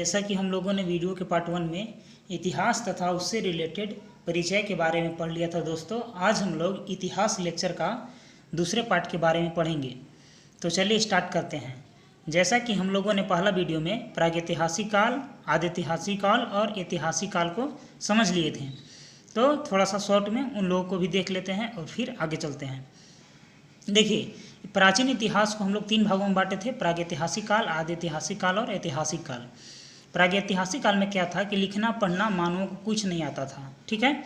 जैसा कि हम लोगों ने वीडियो के पार्ट 1 में इतिहास तथा उससे रिलेटेड परिचय के बारे में पढ़ लिया था दोस्तों, आज हम लोग इतिहास लेक्चर का दूसरे पार्ट के बारे में पढ़ेंगे। तो चलिए स्टार्ट करते हैं। जैसा कि हम लोगों ने पहला वीडियो में प्रागैतिहासिक काल, आदिऐतिहासिक काल और ऐतिहासिक काल को समझ लिए थे, तो थोड़ा सा शॉर्ट में उन लोगों को भी देख लेते हैं और फिर आगे चलते हैं। देखिए, प्राचीन इतिहास को हम लोग 3 भागों में बांटे थे, प्रागैतिहासिक काल, आदिऐतिहासिक काल और ऐतिहासिक काल। प्रागैतिहासिक काल में क्या था कि लिखना पढ़ना मानवों को कुछ नहीं आता था, ठीक है।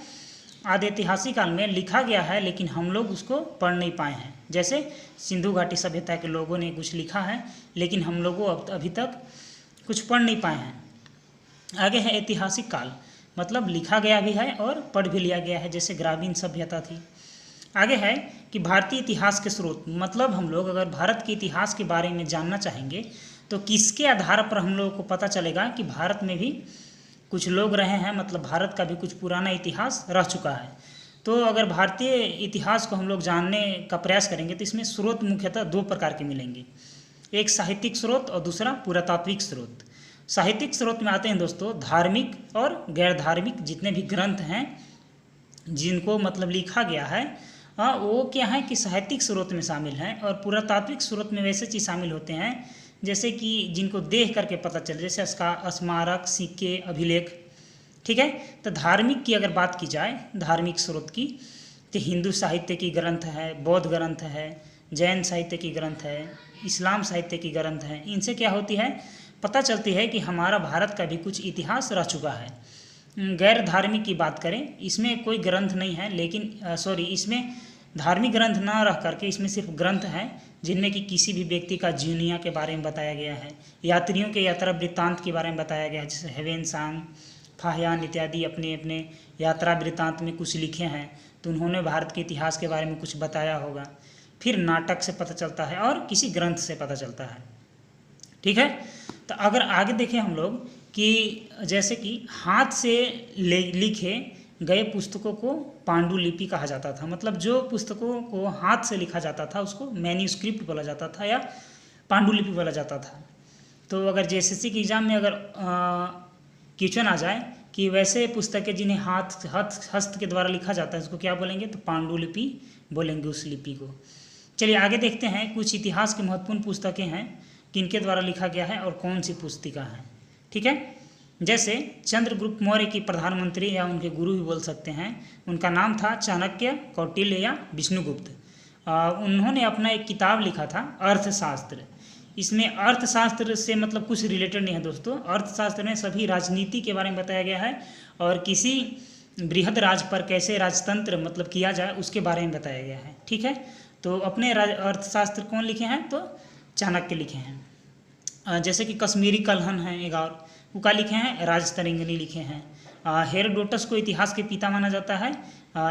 आदिऐतिहासिक काल में लिखा गया है लेकिन हम लोग उसको पढ़ नहीं पाए हैं। जैसे सिंधु घाटी सभ्यता के लोगों ने कुछ लिखा है लेकिन हम लोगों अभी तक कुछ पढ़ नहीं पाए हैं। आगे है ऐतिहासिक काल, मतलब लिखा गया भी है और पढ़ भी लिया गया है, जैसे ग्रामीण सभ्यता थी। आगे है कि भारतीय इतिहास के स्रोत, मतलब हम लोग अगर भारत के इतिहास के बारे में जानना चाहेंगे तो किसके आधार पर हम लोगों को पता चलेगा कि भारत में भी कुछ लोग रहे हैं, मतलब भारत का भी कुछ पुराना इतिहास रह चुका है। तो अगर भारतीय इतिहास को हम लोग जानने का प्रयास करेंगे तो इसमें स्रोत मुख्यतः 2 प्रकार के मिलेंगे, एक साहित्यिक स्रोत और दूसरा पुरातात्विक स्रोत। साहित्यिक स्रोत में आते हैं दोस्तों धार्मिक और गैर धार्मिक जितने भी ग्रंथ हैं जिनको मतलब लिखा गया है, वो क्या है कि साहित्यिक स्रोत में शामिल हैं। और पुरातात्विक स्रोत में वैसे चीज़ शामिल होते हैं जैसे कि जिनको देख करके पता चले, जैसे स्मारक, सिक्के, अभिलेख, ठीक है। तो धार्मिक की अगर बात की जाए, धार्मिक स्रोत की, तो हिंदू साहित्य की ग्रंथ है, बौद्ध ग्रंथ है, जैन साहित्य की ग्रंथ है, इस्लाम साहित्य की ग्रंथ है। इनसे क्या होती है, पता चलती है कि हमारा भारत का भी कुछ इतिहास रह चुका है। गैर धार्मिक की बात करें, इसमें कोई ग्रंथ नहीं है, लेकिन इसमें धार्मिक ग्रंथ ना रह करके इसमें सिर्फ ग्रंथ हैं जिनमें कि किसी भी व्यक्ति का जीवनिया के बारे में बताया गया है, यात्रियों के यात्रा वृत्तांत के बारे में बताया गया है, जैसे हेवेन सांग, फाहियान इत्यादि अपने अपने यात्रा वृत्तांत में कुछ लिखे हैं, तो उन्होंने भारत के इतिहास के बारे में कुछ बताया होगा। फिर नाटक से पता चलता है और किसी ग्रंथ से पता चलता है, ठीक है। तो अगर आगे देखें हम लोग कि जैसे कि हाथ से लिखे गए पुस्तकों को पांडुलिपि कहा जाता था, मतलब जो पुस्तकों को हाथ से लिखा जाता था उसको मैन्यूस्क्रिप्ट बोला जाता था या पांडुलिपि बोला जाता था। तो अगर जेएसएससी के एग्ज़ाम में अगर क्वेश्चन आ जाए कि वैसे पुस्तकें जिन्हें हस्त के द्वारा लिखा जाता है उसको क्या बोलेंगे, तो पांडुलिपि बोलेंगे उस लिपि को। चलिए आगे देखते हैं, कुछ इतिहास की महत्वपूर्ण पुस्तकें हैं किनके द्वारा लिखा गया है और कौन सी पुस्तिका है, ठीक है। जैसे चंद्रगुप्त मौर्य की प्रधानमंत्री या उनके गुरु भी बोल सकते हैं, उनका नाम था चाणक्य, कौटिल्य या विष्णुगुप्त। उन्होंने अपना एक किताब लिखा था अर्थशास्त्र। इसमें अर्थशास्त्र से मतलब कुछ रिलेटेड नहीं है दोस्तों, अर्थशास्त्र में सभी राजनीति के बारे में बताया गया है और किसी बृहद राज्य पर कैसे राजतंत्र मतलब किया जाए उसके बारे में बताया गया है, ठीक है। तो अपने अर्थशास्त्र कौन लिखे हैं, तो चाणक्य लिखे हैं। जैसे कि कश्मीरी कलहन है एक और, वो का लिखे हैं, राजतरंगिणी लिखे हैं। हेरोडोटस को इतिहास के पिता माना जाता है,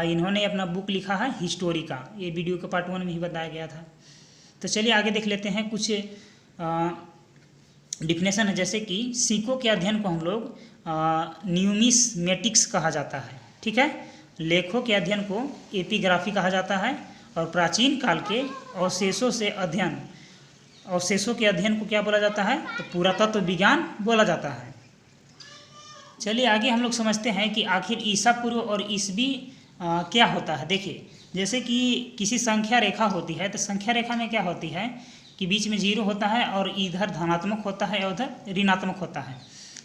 इन्होंने अपना बुक लिखा है हिस्टोरिका, ये वीडियो के पार्ट 1 में ही बताया गया था। तो चलिए आगे देख लेते हैं, कुछ डिफिनेशन है। जैसे कि सिक्कों के अध्ययन को हम लोग न्यूमिस्मेटिक्स कहा जाता है, ठीक है। लेखों के अध्ययन को एपिग्राफी कहा जाता है और प्राचीन काल के अवशेषों के अध्ययन को क्या बोला जाता है, तो पुरातत्व विज्ञान बोला जाता है। चलिए आगे हम लोग समझते हैं कि आखिर ईसा पूर्व और ईसवी क्या होता है। देखिए, जैसे कि किसी संख्या रेखा होती है, तो संख्या रेखा में क्या होती है कि बीच में 0 होता है और इधर धनात्मक होता है और उधर ऋणात्मक होता है।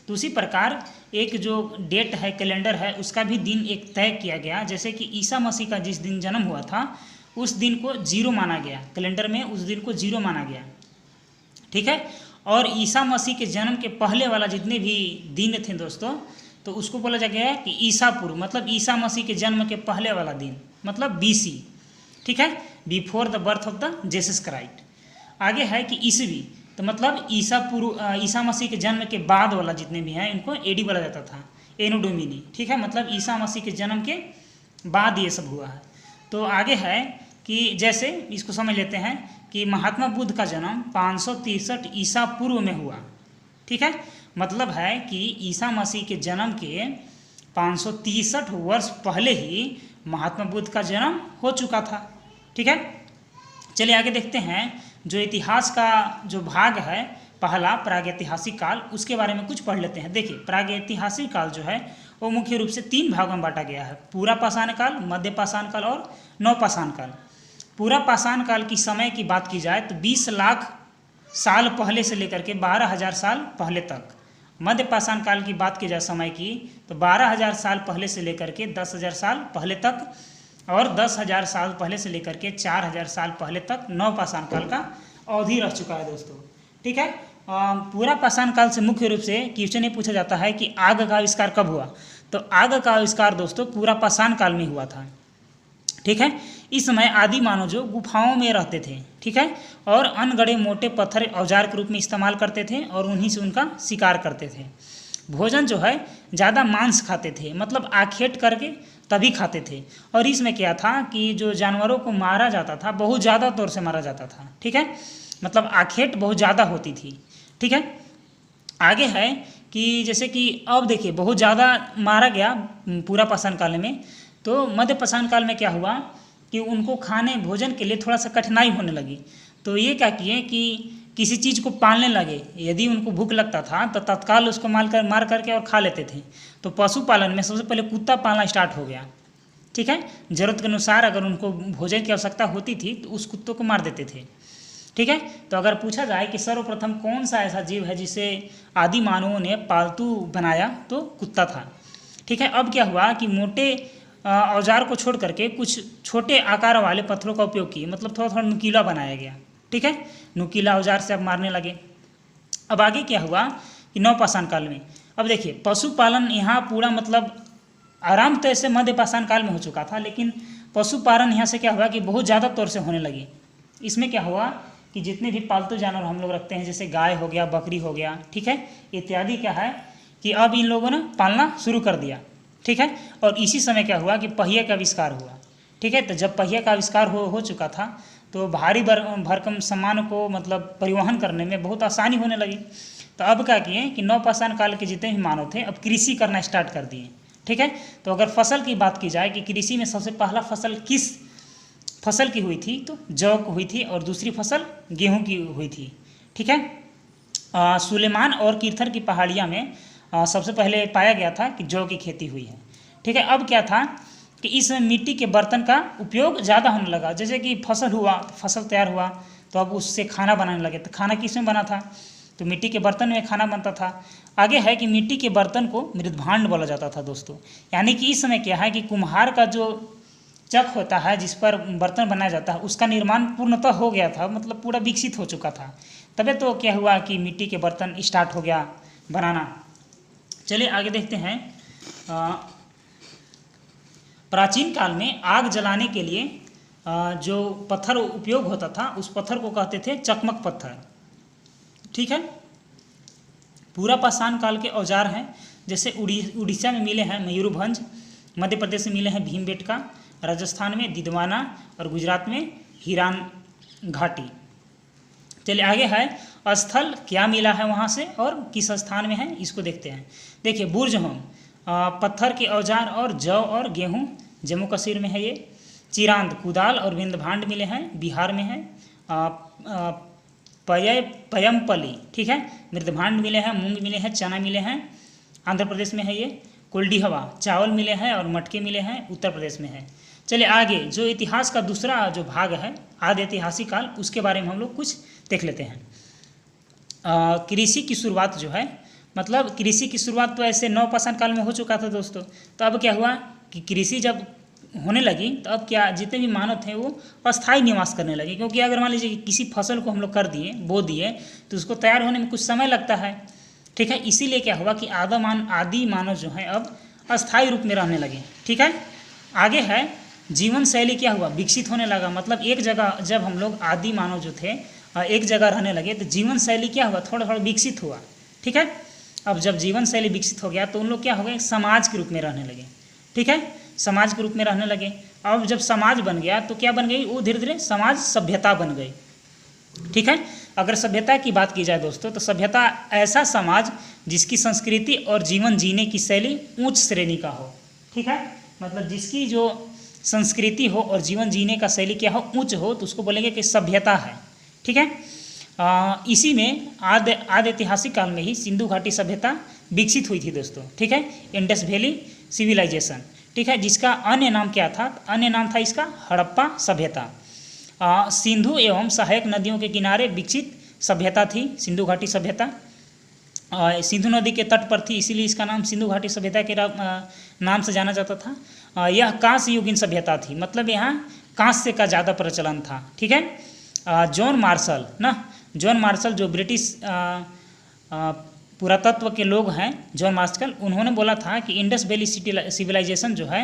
तो उसी प्रकार एक जो डेट है, कैलेंडर है, उसका भी दिन एक तय किया गया। जैसे कि ईसा मसीह का जिस दिन जन्म हुआ था उस दिन को 0 माना गया, कैलेंडर में उस दिन को 0 माना गया, ठीक है। और ईसा मसीह के जन्म के पहले वाला जितने भी दिन थे दोस्तों, तो उसको बोला जा गया कि ईसा पूर्व, मतलब ईसा मसीह के जन्म के पहले वाला दिन, मतलब BC, ठीक है, before the birth of the Jesus Christ. आगे है कि ईसवी, तो मतलब ईसा मसीह के जन्म के बाद वाला जितने भी हैं इनको AD बोला जाता था, एनो डोमिनी, ठीक है, मतलब ईसा मसीह के जन्म के बाद ये सब हुआ है। तो आगे है कि जैसे इसको समझ लेते हैं कि महात्मा बुद्ध का जन्म 563 ईसा पूर्व में हुआ, ठीक है। मतलब है कि ईसा मसीह के जन्म के 563 वर्ष पहले ही महात्मा बुद्ध का जन्म हो चुका था, ठीक है। चलिए आगे देखते हैं, जो इतिहास का जो भाग है पहला प्रागैतिहासिक काल, उसके बारे में कुछ पढ़ लेते हैं। देखिए, प्रागैतिहासिक काल जो है वो मुख्य रूप से 3 भागों में बांटा गया है, पूरा पाषाण काल, मध्य पाषाण काल और नवपाषाण काल। पूरा पाषाण काल की समय की बात की जाए तो 20 लाख साल पहले से लेकर के 12,000 साल पहले तक। मध्य पाषाण काल की बात की जाए समय की तो 12,000 साल पहले से लेकर के 10,000 साल पहले तक, और 10,000 साल पहले से लेकर के 4,000 साल पहले तक नवपाषाण काल का अवधि रह चुका है दोस्तों। ठीक है, पूरा पाषाण काल से मुख्य रूप से क्वेश्चन ये पूछा जाता है कि आग का आविष्कार कब हुआ। तो आग का आविष्कार दोस्तों पूरा पाषाण काल में हुआ था। ठीक है, इस समय आदि मानव जो गुफाओं में रहते थे, ठीक है, और अनगढ़े मोटे पत्थर औजार के रूप में इस्तेमाल करते थे और उन्हीं से उनका शिकार करते थे। भोजन जो है ज़्यादा मांस खाते थे, मतलब आखेट करके तभी खाते थे। और इसमें क्या था कि जो जानवरों को मारा जाता था बहुत ज़्यादा तौर से मारा जाता था। ठीक है, मतलब आखेट बहुत ज़्यादा होती थी। ठीक है, आगे है कि जैसे कि अब देखिए बहुत ज़्यादा मारा गया पूरा पाषाण काल में, तो मध्य पाषाण काल में क्या हुआ कि उनको खाने भोजन के लिए थोड़ा सा कठिनाई होने लगी। तो ये क्या किए कि किसी चीज़ को पालने लगे। यदि उनको भूख लगता था तो तत्काल उसको मार करके और खा लेते थे। तो पशुपालन में सबसे पहले कुत्ता पालना स्टार्ट हो गया। ठीक है, ज़रूरत के अनुसार अगर उनको भोजन की आवश्यकता होती थी तो उस कुत्तों को मार देते थे। ठीक है, तो अगर पूछा जाए कि सर्वप्रथम कौन सा ऐसा जीव है जिसे आदि मानवों ने पालतू बनाया, तो कुत्ता था। ठीक है, अब क्या हुआ कि मोटे औजार को छोड़ करके कुछ छोटे आकार वाले पत्थरों का उपयोग किए, मतलब थोड़ा थोड़ा नुकीला बनाया गया। ठीक है, नुकीला औजार से अब मारने लगे। अब आगे क्या हुआ कि नवपाषाण काल में, अब देखिए पशुपालन यहाँ पूरा मतलब आराम तो ऐसे मध्य पाषाण काल में हो चुका था, लेकिन पशुपालन यहाँ से क्या हुआ कि बहुत ज़्यादा तौर से होने लगी। इसमें क्या हुआ कि जितने भी पालतू जानवर हम लोग रखते हैं, जैसे गाय हो गया, बकरी हो गया, ठीक है, इत्यादि, क्या है कि अब इन लोगों ने पालना शुरू कर दिया। ठीक है, और इसी समय क्या हुआ कि पहिए का आविष्कार हुआ। ठीक है, तो जब पहिए का आविष्कार हो चुका था तो भारी भरकम सामान को मतलब परिवहन करने में बहुत आसानी होने लगी। तो अब क्या किए कि नवपाषाण काल के जितने भी मानव थे अब कृषि करना स्टार्ट कर दिए। ठीक है, तो अगर फसल की बात की जाए कि कृषि में सबसे पहला फसल किस फसल की हुई थी, तो जौ की हुई थी, और दूसरी फसल गेहूं की हुई थी। ठीक है, सुलेमान और कीर्थर की पहाड़ियाँ में सबसे पहले पाया गया था कि जौ की खेती हुई है। ठीक है, अब क्या था कि इस मिट्टी के बर्तन का उपयोग ज़्यादा होने लगा। जैसे कि फसल हुआ, फसल तैयार हुआ तो अब उससे खाना बनाने लगे। तो खाना किस में बना था, तो मिट्टी के बर्तन में खाना बनता था। आगे है कि मिट्टी के बर्तन को मृदभांड बोला जाता था दोस्तों। यानी कि इस समय क्या है कि कुम्हार का जो चक होता है जिस पर बर्तन बनाया जाता है उसका निर्माण पूर्णतः हो गया था, मतलब पूरा विकसित हो चुका था। तबे तो क्या हुआ कि मिट्टी के बर्तन स्टार्ट हो गया बनाना। चलिए आगे देखते हैं। प्राचीन काल में आग जलाने के लिए जो पत्थर उपयोग होता था उस पत्थर को कहते थे चकमक पत्थर। ठीक है, पूरा पाषाण काल के औजार हैं, जैसे उड़ीसा में मिले हैं मयूरभंज, मध्य प्रदेश में मिले हैं भीमबेटका, राजस्थान में दिदवाना और गुजरात में हिरान घाटी। चलिए आगे है स्थल क्या मिला है वहाँ से और किस स्थान में है, इसको देखते हैं। देखिए बुर्जहोम पत्थर के औजार और जौ और गेहूँ जम्मू कश्मीर में है ये। चिरांद कुदाल और विंध्यभांड मिले हैं, बिहार में है। पयमपली, ठीक है, मृदभांड मिले हैं, मूंग मिले हैं, चना मिले हैं, आंध्र प्रदेश में है ये। कुलडीहवा चावल मिले हैं और मटके मिले हैं, उत्तर प्रदेश में है। चलिए आगे जो इतिहास का दूसरा जो भाग है आदि ऐतिहासिक काल, उसके बारे में हम लोग कुछ देख लेते हैं। कृषि की शुरुआत जो है, मतलब कृषि की शुरुआत तो ऐसे नवपाषाण काल में हो चुका था दोस्तों। तो अब क्या हुआ कि कृषि जब होने लगी तो अब क्या जितने भी मानव थे वो अस्थायी निवास करने लगे, क्योंकि अगर मान लीजिए कि किसी फसल को हम लोग कर दिए, बो दिए, तो उसको तैयार होने में कुछ समय लगता है। ठीक है, इसीलिए क्या हुआ कि आदि मानव जो है अब अस्थायी रूप में रहने लगे। ठीक है, आगे है जीवन शैली क्या हुआ, विकसित होने लगा। मतलब एक जगह जब हम लोग आदि मानव जो थे एक जगह रहने लगे तो जीवन शैली क्या हुआ, थोड़ा थोड़ा विकसित हुआ। ठीक है, अब जब जीवन शैली विकसित हो गया तो उन लोग क्या हो गए, समाज के रूप में रहने लगे। ठीक है, समाज के रूप में रहने लगे। अब जब समाज बन गया तो क्या बन गई, वो धीरे धीरे समाज सभ्यता बन गई। ठीक है, अगर सभ्यता की बात की जाए दोस्तों तो सभ्यता ऐसा समाज जिसकी संस्कृति और जीवन जीने की शैली उच्च श्रेणी का हो। ठीक है, मतलब जिसकी जो संस्कृति हो और जीवन जीने का शैली क्या हो, उच्च हो, तो उसको बोलेंगे कि सभ्यता है। ठीक है, इसी में आदि ऐतिहासिक काल में ही सिंधु घाटी सभ्यता विकसित हुई थी दोस्तों। ठीक है, इंडस वैली सिविलाइजेशन। ठीक है, जिसका अन्य नाम क्या था? अन्य नाम था इसका हड़प्पा सभ्यता। सिंधु एवं सहायक नदियों के किनारे विकसित सभ्यता थी सिंधु घाटी सभ्यता। सिंधु नदी के तट पर थी, इसीलिए इसका नाम सिंधु घाटी सभ्यता के नाम से जाना जाता था। यह कांस्य युगीन सभ्यता थी, मतलब यहाँ कांस्य का ज़्यादा प्रचलन था। ठीक है, जॉन मार्शल जॉन मार्शल जो ब्रिटिश पुरातत्व के लोग हैं, जॉन मार्शल, उन्होंने बोला था कि इंडस वैली सिविलाइजेशन जो है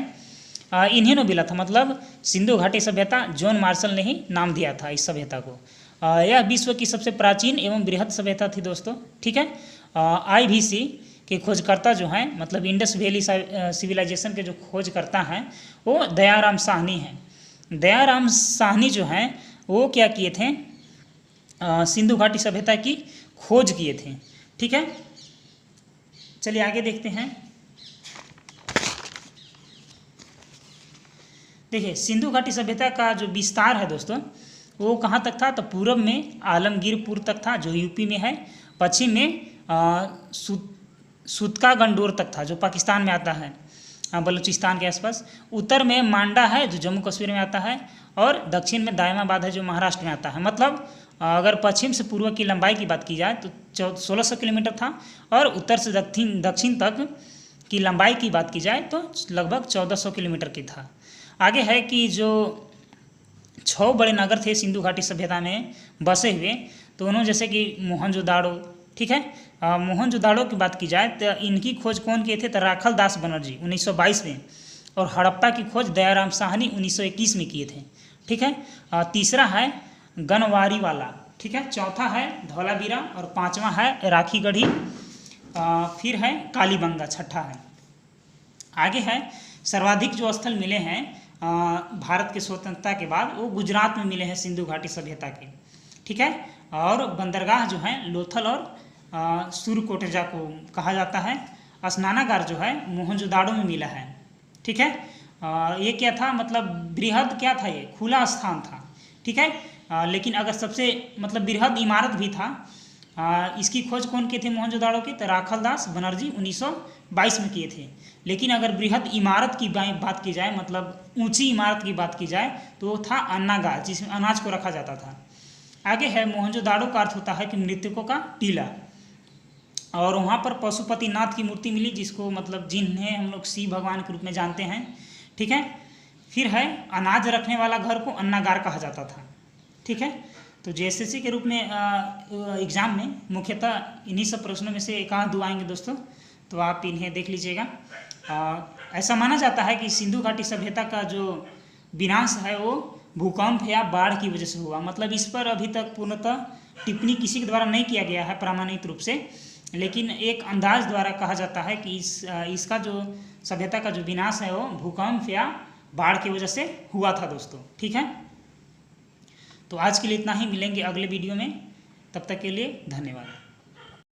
इन्हीं ने मिला था, मतलब सिंधु घाटी सभ्यता जॉन मार्शल ने ही नाम दिया था इस सभ्यता को। यह विश्व की सबसे प्राचीन एवं बृहद सभ्यता थी दोस्तों। ठीक है, IVC के खोजकर्ता जो हैं, मतलब इंडस वैली सिविलाइजेशन के जो खोजकर्ता हैं वो दयाराम साहनी हैं। दयाराम साहनी जो हैं वो क्या किए थे? सिंधु घाटी सभ्यता की खोज किए थे। ठीक है, चलिए आगे देखते हैं। देखिए, सिंधु घाटी सभ्यता का जो विस्तार है दोस्तों वो कहाँ तक था? तो पूर्व में आलमगीरपुर तक था जो यूपी में है, पश्चिम में सुतका गंडोर तक था जो पाकिस्तान में आता है, बलूचिस्तान के आसपास। उत्तर में मांडा है जो जम्मू कश्मीर में आता है, और दक्षिण में दायमाबाद है जो महाराष्ट्र में आता है। मतलब अगर पश्चिम से पूर्व की लंबाई की बात की जाए तो 1600 किलोमीटर था, और उत्तर से दक्षिण तक की लंबाई की बात की जाए तो लगभग 1400 किलोमीटर की था। आगे है कि जो 6 बड़े नगर थे सिंधु घाटी सभ्यता में बसे हुए, तो उन्होंने जैसे कि मोहनजोदाड़ो। ठीक है, मोहनजोदाड़ो की बात की जाए तो इनकी खोज कौन किए थे? तो राखल दास बनर्जी 1922 में, और हड़प्पा की खोज दयाराम साहनी 1921 में किए थे। ठीक है, तीसरा है गनवारी वाला। ठीक है, चौथा है धौलावीरा, और पांचवा है राखीगढ़ी, फिर है कालीबंगा, छठा है। आगे है सर्वाधिक जो स्थल मिले हैं भारत के स्वतंत्रता के बाद वो गुजरात में मिले हैं सिंधु घाटी सभ्यता के। ठीक है, और बंदरगाह जो है लोथल और सूरकोटेजा को कहा जाता है। स्नानागार जो है मोहनजोदाड़ो में मिला है। ठीक है, ये क्या था? मतलब बृहद क्या था? ये खुला स्थान था। ठीक है, लेकिन अगर सबसे मतलब बृहद इमारत भी था, इसकी खोज कौन किए थे मोहनजोदाड़ो की? तो राखल दास बनर्जी 1922 में किए थे। लेकिन अगर बृहद इमारत की बात की जाए, मतलब ऊंची इमारत की बात की जाए, तो वो था अन्नागार, जिसमें अनाज को रखा जाता था। आगे है मोहनजोदाड़ो का अर्थ होता है कि मृतकों का टीला, और वहाँ पर पशुपतिनाथ की मूर्ति मिली, जिसको मतलब जिन्हें हम लोग शिव भगवान के रूप में जानते हैं। ठीक है, फिर है अनाज रखने वाला घर को अन्नागार कहा जाता था। ठीक है, तो JSSC के रूप में एग्ज़ाम में मुख्यतः इन्हीं सब प्रश्नों में से एक आध दो आएंगे दोस्तों, तो आप इन्हें देख लीजिएगा। ऐसा माना जाता है कि सिंधु घाटी सभ्यता का जो विनाश है वो भूकंप या बाढ़ की वजह से हुआ। मतलब इस पर अभी तक पूर्णतः टिप्पणी किसी के द्वारा नहीं किया गया है प्रमाणित रूप से, लेकिन एक अंदाज द्वारा कहा जाता है कि इसका जो सभ्यता का जो विनाश है वो भूकंप या बाढ़ की वजह से हुआ था दोस्तों। ठीक है, तो आज के लिए इतना ही, मिलेंगे अगले वीडियो में, तब तक के लिए धन्यवाद।